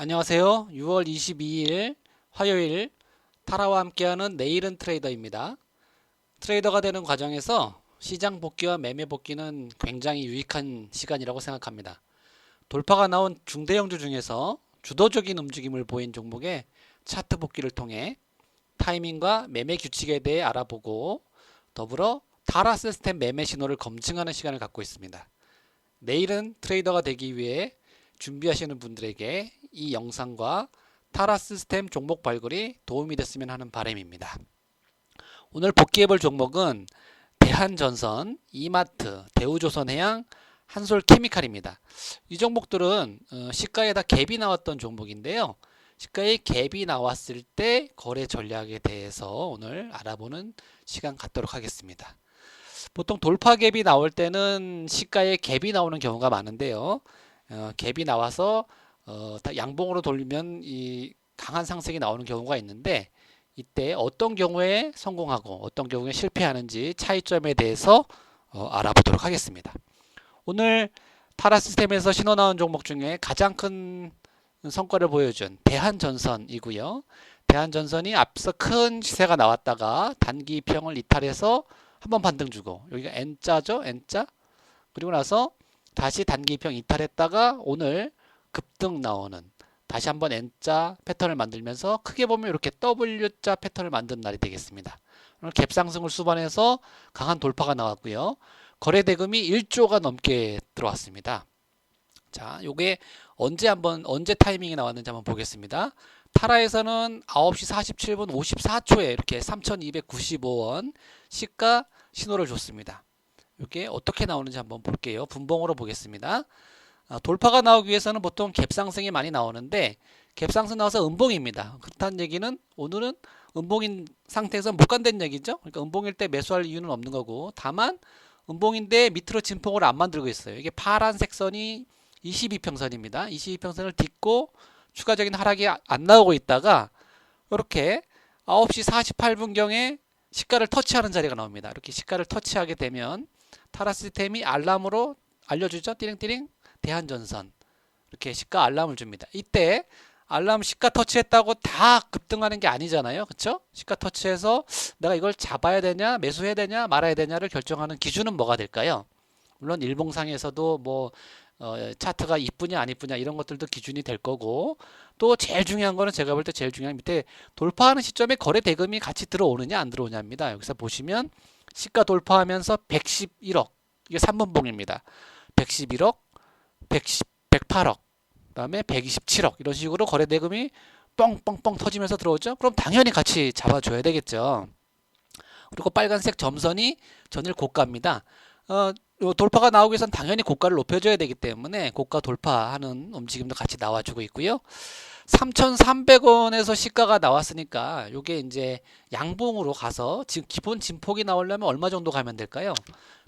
안녕하세요. 6월 22일 화요일 타라와 함께하는 내일은 트레이더입니다. 트레이더가 되는 과정에서 시장 복귀와 매매 복귀는 굉장히 유익한 시간이라고 생각합니다. 돌파가 나온 중대형주 중에서 주도적인 움직임을 보인 종목의 차트 복귀를 통해 타이밍과 매매 규칙에 대해 알아보고 더불어 타라 시스템 매매 신호를 검증하는 시간을 갖고 있습니다. 내일은 트레이더가 되기 위해 준비하시는 분들에게 이 영상과 타라 시스템 종목 발굴이 도움이 됐으면 하는 바람입니다. 오늘 복귀해볼 종목은 대한전선, 이마트, 대우조선해양, 한솔케미칼입니다. 이 종목들은 시가에 다 갭이 나왔던 종목인데요. 시가에 갭이 나왔을 때 거래 전략에 대해서 오늘 알아보는 시간 갖도록 하겠습니다. 보통 돌파 갭이 나올 때는 시가에 갭이 나오는 경우가 많은데요. 갭이 나와서 양봉으로 돌리면 이 강한 상승이 나오는 경우가 있는데 이때 어떤 경우에 성공하고 어떤 경우에 실패하는지 차이점에 대해서 알아보도록 하겠습니다. 오늘 타라 시스템에서 신호 나온 종목 중에 가장 큰 성과를 보여준 대한전선이고요. 대한전선이 앞서 큰 시세가 나왔다가 단기 평을 이탈해서 한번 반등 주고 여기가 N자죠, N자. 그리고 나서 다시 단기 평 이탈했다가 오늘 급등 나오는 다시 한번 N자 패턴을 만들면서 크게 보면 이렇게 W자 패턴을 만든 날이 되겠습니다. 오늘 갭상승을 수반해서 강한 돌파가 나왔고요. 거래 대금이 1조가 넘게 들어왔습니다. 자, 요게 언제 타이밍이 나왔는지 한번 보겠습니다. 타라에서는 9시 47분 54초에 이렇게 3,295원 시가 신호를 줬습니다. 이게 어떻게 나오는지 한번 볼게요. 분봉으로 보겠습니다. 돌파가 나오기 위해서는 보통 갭상승이 많이 나오는데 갭상승 나와서 음봉입니다. 그렇다는 얘기는 오늘은 음봉인 상태에서 못 간다는 얘기죠. 그러니까 음봉일 때 매수할 이유는 없는 거고 다만 음봉인데 밑으로 진폭을 안 만들고 있어요. 이게 파란색 선이 22평선입니다. 22평선을 딛고 추가적인 하락이 안 나오고 있다가 이렇게 9시 48분경에 시가를 터치하는 자리가 나옵니다. 이렇게 시가를 터치하게 되면 타라 시스템이 알람으로 알려주죠. 띠링띠링 대한전선 이렇게 시가 알람을 줍니다. 이때 알람 시가 터치했다고 다 급등하는 게 아니잖아요. 그렇죠? 시가 터치해서 내가 이걸 잡아야 되냐 매수해야 되냐 말아야 되냐를 결정하는 기준은 뭐가 될까요? 물론 일봉상에서도 뭐 차트가 이쁘냐 안 이쁘냐 이런 것들도 기준이 될 거고 또 제일 중요한 거는 제가 볼 때 제일 중요한 밑에 돌파하는 시점에 거래 대금이 같이 들어오느냐 안 들어오냐입니다. 여기서 보시면 시가 돌파하면서 111억 이게 3분봉입니다. 111억 108억 그다음에 127억 이런 식으로 거래 대금이 뻥뻥뻥 터지면서 들어오죠. 그럼 당연히 같이 잡아줘야 되겠죠. 그리고 빨간색 점선이 전일 고가입니다. 돌파가 나오기 위해서는 당연히 고가를 높여줘야 되기 때문에 고가 돌파하는 움직임도 같이 나와주고 있고요. 3,300원에서 시가가 나왔으니까 이게 이제 양봉으로 가서 지금 기본 진폭이 나오려면 얼마 정도 가면 될까요?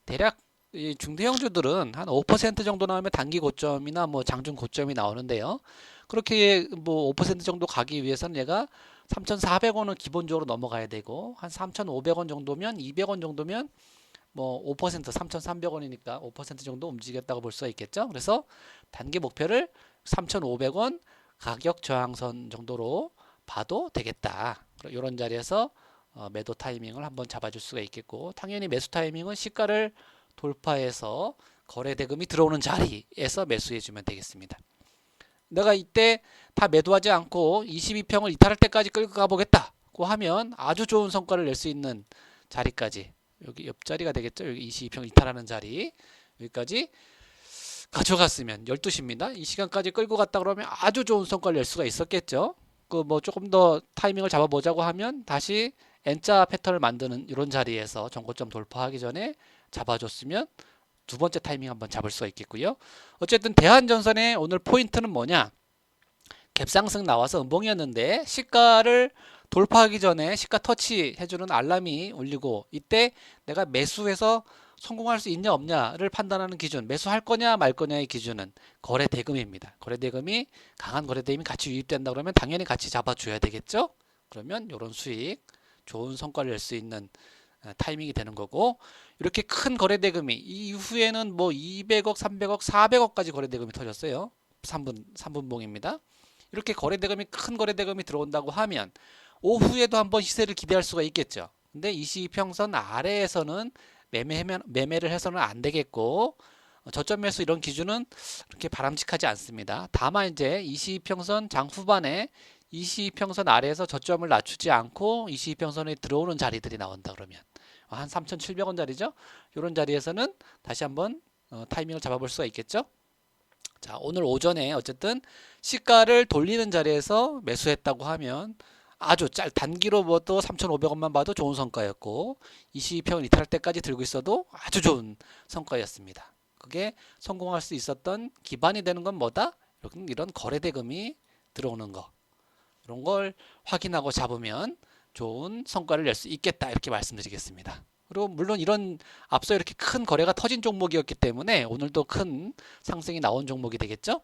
대략 이 중대형주들은 한 5% 정도 나오면 단기 고점이나 뭐 장중 고점이 나오는데요. 그렇게 뭐 5% 정도 가기 위해서는 얘가 3,400원은 기본적으로 넘어가야 되고 한 3,500원 정도면 200원 정도면 뭐 5% 3,300원이니까 5% 정도 움직였다고 볼 수가 있겠죠. 그래서 단기 목표를 3,500원 가격 저항선 정도로 봐도 되겠다. 이런 자리에서 매도 타이밍을 한번 잡아줄 수가 있겠고 당연히 매수 타이밍은 시가를 돌파해서 거래 대금이 들어오는 자리에서 매수해 주면 되겠습니다. 내가 이때 다 매도하지 않고 22평을 이탈할 때까지 끌고 가보겠다고 하면 아주 좋은 성과를 낼 수 있는 자리까지 여기 옆자리가 되겠죠. 여기 22평 이탈하는 자리 여기까지 가져갔으면 12시입니다. 이 시간까지 끌고 갔다 그러면 아주 좋은 성과를 낼 수가 있었겠죠. 그 뭐 조금 더 타이밍을 잡아보자고 하면 다시 N자 패턴을 만드는 이런 자리에서 전고점 돌파하기 전에 잡아줬으면 두 번째 타이밍 한번 잡을 수가 있겠고요. 어쨌든 대한전선의 오늘 포인트는 뭐냐? 갭상승 나와서 음봉이었는데 시가를 돌파하기 전에 시가 터치 해주는 알람이 울리고 이때 내가 매수해서 성공할 수 있냐 없냐를 판단하는 기준 매수할 거냐 말 거냐의 기준은 거래 대금입니다. 거래 대금이 강한 거래 대금이 같이 유입된다 그러면 당연히 같이 잡아줘야 되겠죠. 그러면 이런 수익 좋은 성과를 낼 수 있는 타이밍이 되는 거고 이렇게 큰 거래 대금이 이후에는 뭐 200억 300억 400억까지 거래 대금이 터졌어요. 3분봉입니다. 이렇게 거래대금이 큰 거래대금이 들어온다고 하면 오후에도 한번 시세를 기대할 수가 있겠죠. 근데 22평선 아래에서는 매매를 해서는 안 되겠고 저점 매수 이런 기준은 그렇게 바람직하지 않습니다. 다만 이제 22평선 장 후반에 22평선 아래에서 저점을 낮추지 않고 22평선에 들어오는 자리들이 나온다 그러면 한 3,700원짜리죠. 이런 자리에서는 다시 한번 타이밍을 잡아볼 수가 있겠죠. 자, 오늘 오전에 어쨌든 시가를 돌리는 자리에서 매수했다고 하면 아주 단기로 뭐또 3,500원만 봐도 좋은 성과였고 22평을 이탈할 때까지 들고 있어도 아주 좋은 성과였습니다. 그게 성공할 수 있었던 기반이 되는 건 뭐다? 이런 거래대금이 들어오는 거. 이런 걸 확인하고 잡으면 좋은 성과를 낼 수 있겠다 이렇게 말씀드리겠습니다. 그리고 물론 이런 앞서 이렇게 큰 거래가 터진 종목이었기 때문에 오늘도 큰 상승이 나온 종목이 되겠죠.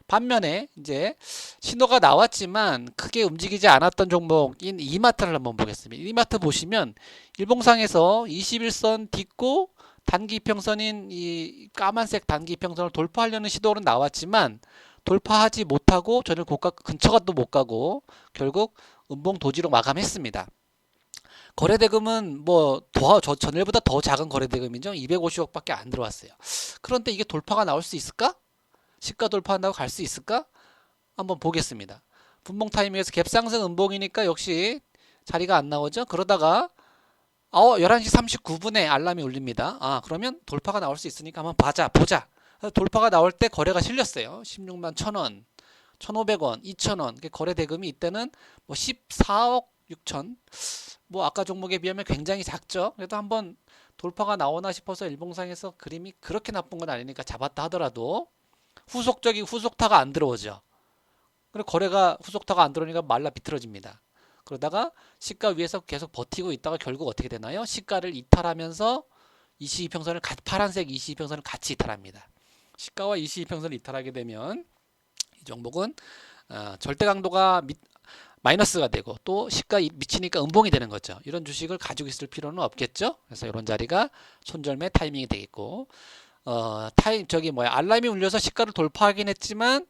반면에 이제 신호가 나왔지만 크게 움직이지 않았던 종목인 이마트를 한번 보겠습니다. 이마트 보시면 일봉상에서 21선 딛고 단기 이평선인 이 까만색 단기 이평선을 돌파하려는 시도는 나왔지만 돌파하지 못하고 저는 고가 근처가 또 못 가고 결국 음봉 도지로 마감했습니다. 거래대금은 뭐 전일보다 더 작은 거래대금이죠. 250억밖에 안 들어왔어요. 그런데 이게 돌파가 나올 수 있을까? 시가 돌파한다고 갈 수 있을까? 한번 보겠습니다. 분봉 타이밍에서 갭상승 음봉이니까 역시 자리가 안 나오죠. 그러다가 11시 39분에 알람이 울립니다. 그러면 돌파가 나올 수 있으니까 한번 보자. 돌파가 나올 때 거래가 실렸어요. 16만 1,000원, 1,500원, 2,000원. 거래 대금이 이때는 뭐 14억 6천. 뭐 아까 종목에 비하면 굉장히 작죠. 그래도 한번 돌파가 나오나 싶어서 일봉상에서 그림이 그렇게 나쁜 건 아니니까 잡았다 하더라도 후속타가 안 들어오죠. 그리고 거래가 후속타가 안 들어오니까 말라 비틀어집니다. 그러다가 시가 위에서 계속 버티고 있다가 결국 어떻게 되나요? 시가를 이탈하면서 22평선을 파란색 22평선을 같이 이탈합니다. 시가와 22평선을 이탈하게 되면 이 종목은 절대 강도가 마이너스가 되고 또 시가 미치니까 음봉이 되는 거죠. 이런 주식을 가지고 있을 필요는 없겠죠. 그래서 이런 자리가 손절매 타이밍이 되겠고 알람이 울려서 시가를 돌파하긴 했지만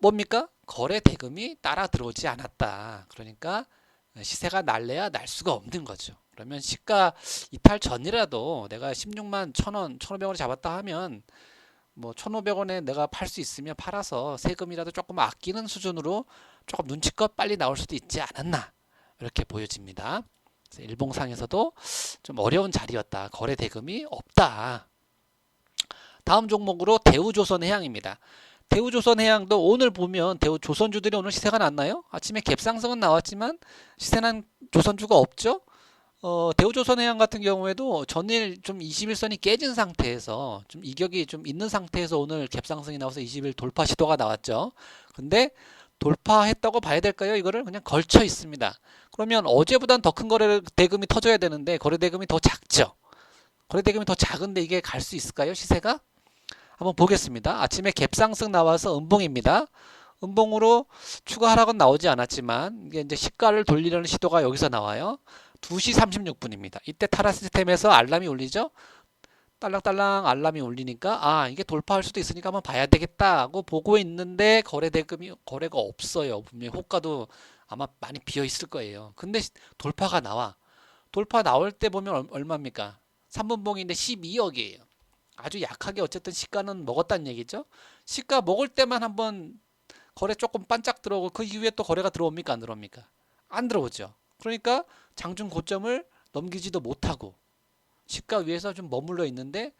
뭡니까? 거래 대금이 따라 들어오지 않았다. 그러니까 시세가 날래야 날 수가 없는 거죠. 그러면 시가 이탈 전이라도 내가 16만 1,000원, 1,500원에 잡았다 하면 뭐 1,500원에 내가 팔 수 있으면 팔아서 세금이라도 조금 아끼는 수준으로 조금 눈치껏 빨리 나올 수도 있지 않았나 이렇게 보여집니다. 그래서 일봉상에서도 좀 어려운 자리였다. 거래 대금이 없다. 다음 종목으로 대우조선해양입니다. 대우조선해양도 오늘 보면 조선주들이 오늘 시세가 났나요? 아침에 갭상승은 나왔지만 시세난 조선주가 없죠. 대우조선해양 같은 경우에도 전일 좀 21선이 깨진 상태에서 좀 이격이 좀 있는 상태에서 오늘 갭상승이 나와서 20일 돌파 시도가 나왔죠. 근데 돌파했다고 봐야 될까요? 이거를 그냥 걸쳐 있습니다. 그러면 어제보단 더 큰 거래 대금이 터져야 되는데 거래 대금이 더 작죠. 거래 대금이 더 작은데 이게 갈 수 있을까요? 시세가? 한번 보겠습니다. 아침에 갭상승 나와서 음봉입니다. 음봉으로 추가 하락은 나오지 않았지만 이게 이제 시가를 돌리려는 시도가 여기서 나와요. 2시 36분입니다. 이때 타라 시스템에서 알람이 울리죠. 딸랑딸랑 알람이 울리니까 이게 돌파할 수도 있으니까 한번 봐야 되겠다 하고 보고 있는데 거래가 없어요. 분명히 호가도 아마 많이 비어 있을 거예요. 근데 돌파가 나와. 돌파 나올 때 보면 얼마입니까? 3분봉인데 12억이에요. 아주 약하게 어쨌든 시가는 먹었다는 얘기죠. 시가 먹을 때만 한번 거래 조금 반짝 들어오고 그 이후에 또 거래가 들어옵니까? 안 들어옵니까? 안 들어오죠. 그러니까 장중 고점을 넘기지도 못하고 시가 위에서 좀 머물러 있는데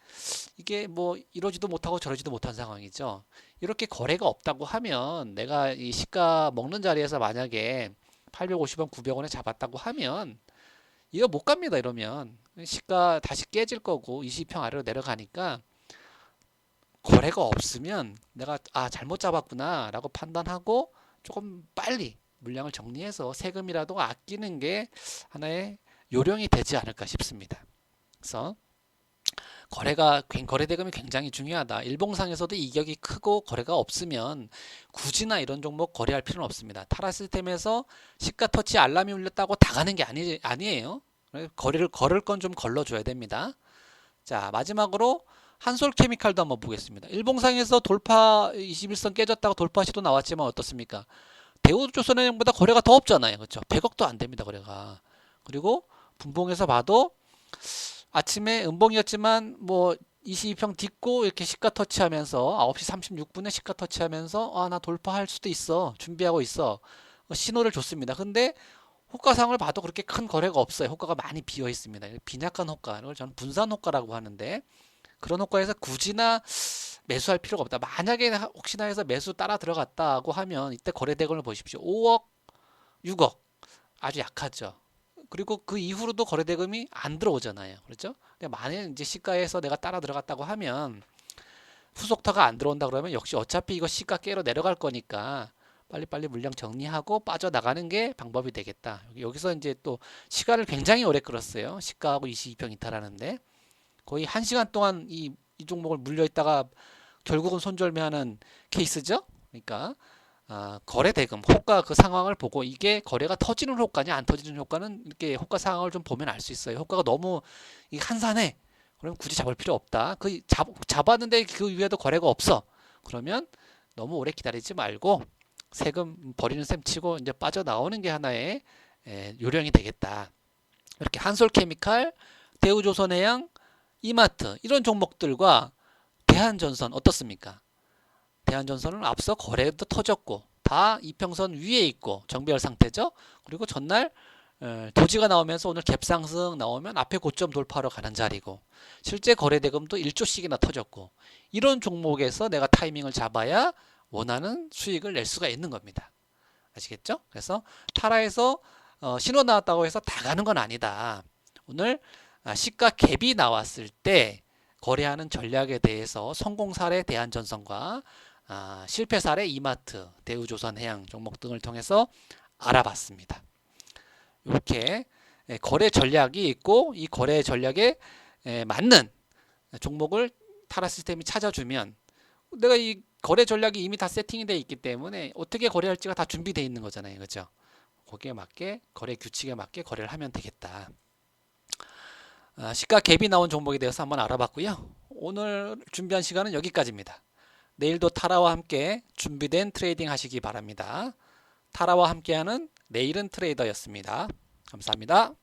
이게 뭐 이러지도 못하고 저러지도 못한 상황이죠. 이렇게 거래가 없다고 하면 내가 이 시가 먹는 자리에서 만약에 850원, 900원에 잡았다고 하면 이거 못 갑니다. 이러면 시가 다시 깨질 거고 20평 아래로 내려가니까 거래가 없으면 내가 잘못 잡았구나 라고 판단하고 조금 빨리 물량을 정리해서 세금이라도 아끼는 게 하나의 요령이 되지 않을까 싶습니다. 그래서 거래 대금이 굉장히 중요하다. 일봉상에서도 이격이 크고 거래가 없으면 굳이나 이런 종목 거래할 필요는 없습니다. 타라 시스템에서 시가 터치 알람이 울렸다고 다 가는 게 아니에요. 걸을 건 좀 걸러줘야 됩니다. 자, 마지막으로 한솔케미칼도 한번 보겠습니다. 일봉상에서 돌파 21선 깨졌다고 돌파 시도 나왔지만 어떻습니까? 대우조선해양보다 거래가 더 없잖아요. 그렇죠? 100억도 안 됩니다. 거래가. 그리고 분봉에서 봐도 아침에 음봉이었지만 뭐 22평 딛고 이렇게 시가 터치하면서 9시 36분에 시가 터치하면서 아, 나 돌파할 수도 있어. 준비하고 있어. 신호를 줬습니다. 근데 호가상을 봐도 그렇게 큰 거래가 없어요. 호가가 많이 비어 있습니다. 빈약한 호가. 이걸 저는 분산 호가라고 하는데 그런 호가에서 굳이나 매수할 필요가 없다. 만약에 혹시나 해서 매수 따라 들어갔다고 하면 이때 거래 대금을 보십시오. 5억, 6억. 아주 약하죠. 그리고 그 이후로도 거래 대금이 안 들어오잖아요. 그렇죠? 근데 만약 이제 시가에서 내가 따라 들어갔다고 하면 후속타가 안 들어온다 그러면 역시 어차피 이거 시가 깨로 내려갈 거니까 빨리빨리 물량 정리하고 빠져나가는 게 방법이 되겠다. 여기서 이제 또 시간을 굉장히 오래 끌었어요. 시가하고 22평 이탈하는데 거의 1시간 동안 이 종목을 물려 있다가 결국은 손절매하는 케이스죠. 그러니까 거래 대금 호가 그 상황을 보고 이게 거래가 터지는 효과냐 안 터지는 효과는 이렇게 호가 상황을 좀 보면 알 수 있어요. 효과가 너무 한산해. 그럼 굳이 잡을 필요 없다. 잡았는데 그 위에도 거래가 없어. 그러면 너무 오래 기다리지 말고 세금 버리는 셈 치고 이제 빠져나오는 게 하나의 요령이 되겠다. 이렇게 한솔케미칼, 대우조선해양, 이마트 이런 종목들과 대한전선 어떻습니까? 대한전선은 앞서 거래도 터졌고 다 이평선 위에 있고 정배열 상태죠. 그리고 전날 도지가 나오면서 오늘 갭상승 나오면 앞에 고점 돌파하러 가는 자리고 실제 거래 대금도 1조씩이나 터졌고 이런 종목에서 내가 타이밍을 잡아야 원하는 수익을 낼 수가 있는 겁니다. 아시겠죠? 그래서 타라에서 신호 나왔다고 해서 다 가는 건 아니다. 오늘 시가 갭이 나왔을 때 거래하는 전략에 대해서 성공 사례 대한전선과 실패 사례 이마트, 대우조선해양 종목 등을 통해서 알아봤습니다. 이렇게 거래 전략이 있고 이 거래 전략에 맞는 종목을 타라 시스템이 찾아주면 내가 이 거래 전략이 이미 다 세팅이 되어 있기 때문에 어떻게 거래할지가 다 준비되어 있는 거잖아요. 그렇죠? 거기에 맞게 거래 규칙에 맞게 거래를 하면 되겠다. 시가 갭이 나온 종목에 대해서 한번 알아봤고요. 오늘 준비한 시간은 여기까지입니다. 내일도 타라와 함께 준비된 트레이딩 하시기 바랍니다. 타라와 함께하는 내일은 트레이더였습니다. 감사합니다.